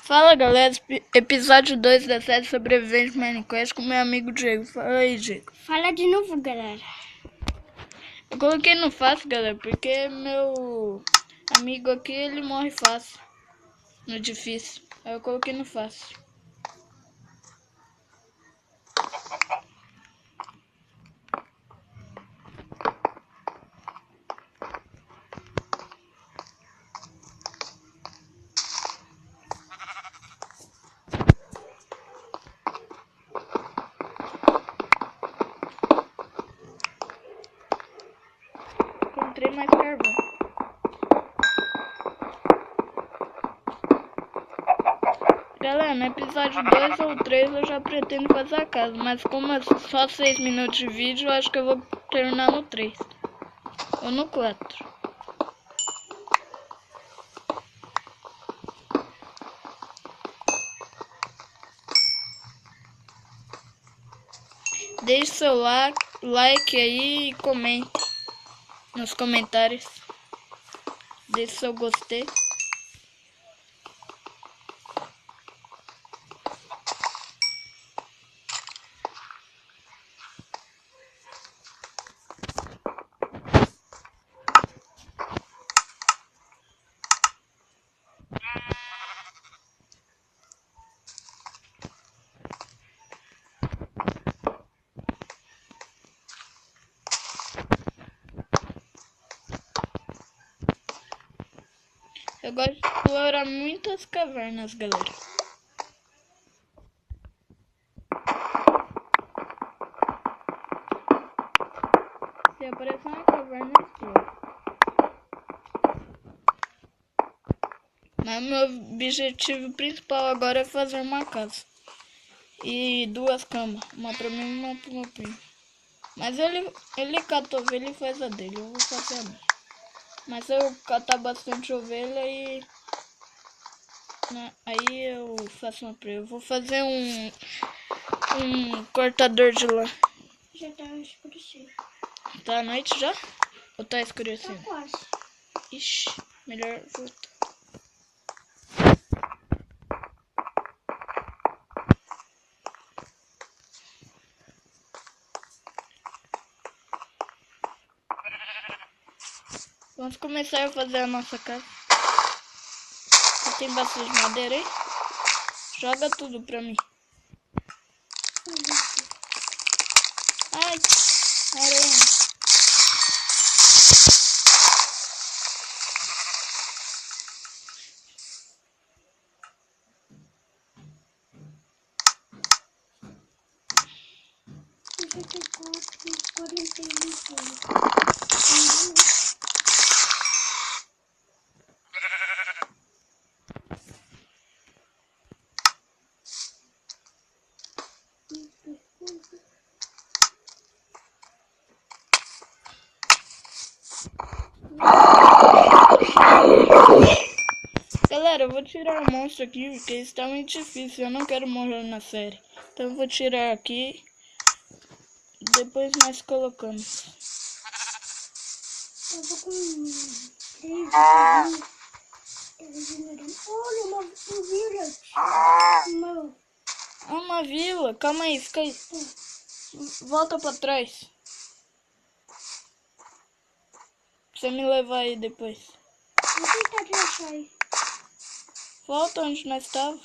Fala galera, episódio 2 da série Sobrevivente Minecraft com meu amigo Diego. Fala aí, Diego. Fala de novo, galera. Eu coloquei no fácil, galera, porque meu amigo aqui, ele morre fácil no difícil. Aí eu coloquei no fácil. Encontrei mais carvão. Galera, no episódio 2 ou 3 eu já pretendo fazer a casa, mas como é só 6 minutos de vídeo, eu acho que eu vou terminar no 3 ou no 4. Deixe seu like aí e comente nos comentários. Deixe seu gostei. Eu gosto de explorar muitas cavernas, galera. Se aparecer uma caverna, eu exploro. Mas meu objetivo principal agora é fazer uma casa. E 2 camas. Uma pra mim e uma pro meu primo. Mas ele cata ovelha e faz a dele. Eu vou fazer a minha. Mas se eu catar bastante ovelha e... aí eu faço uma pra ele. Eu vou fazer um cortador de lã. Já tá escurecendo. Tá à noite já? Ou tá Tá escurecendo? quase. Ixi, melhor voltar. Vamos começar a fazer a nossa casa. Você tem bastante madeira aí? Joga tudo pra mim. Ai, aranha. Eu já tenho 41. Galera, eu vou tirar o monstro aqui porque está muito difícil. Eu não quero morrer na série. Então eu vou tirar aqui. Depois nós colocamos. Eu vou com 3 Olha, uma village. Uma vila. Calma aí, fica aí. Volta pra trás. Pra você me levar aí depois. Vou tentar te achar aí. Volta onde nós estávamos.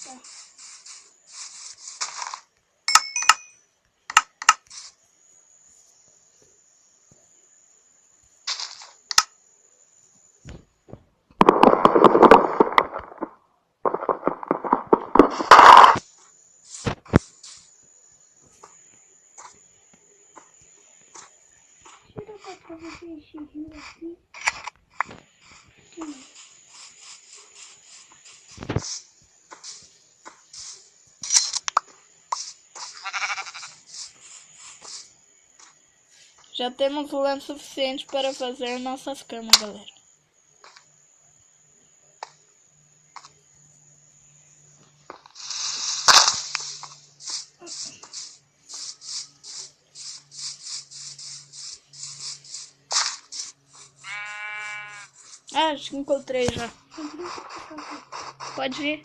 Tá. Deixa eu dar pra você esse rio aqui. Já temos lã suficiente para fazer nossas camas, galera. Ah, acho que encontrei já. Pode ir.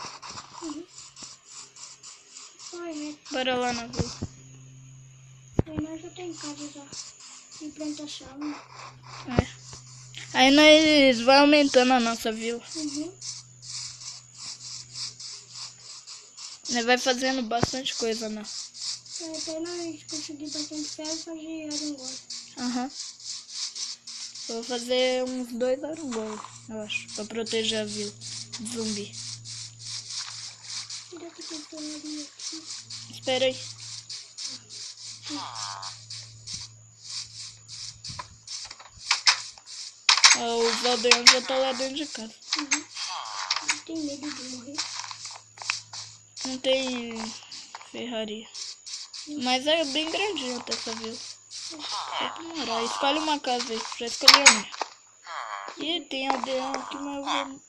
Vai, né? Bora lá na vila. Aí nós já tem casa já. De plantação, né? É. Aí nós vai aumentando a nossa vila. Nós vai fazendo bastante coisa, né? Até nós conseguir bastante ferro e fazer arangol. Aham. Eu vou fazer uns 2 arangol, eu acho, pra proteger a vila de zumbi. Será que tem ferraria aqui? Espera aí. Os aldeões já estão lá dentro de casa. Não tem medo de morrer. Não tem ferraria. Mas é bem grandinho até essa vila. Só pra morar. Escolhe uma casa aí. Já escolhi a minha. Ih, tem aldeão aqui, mas eu vou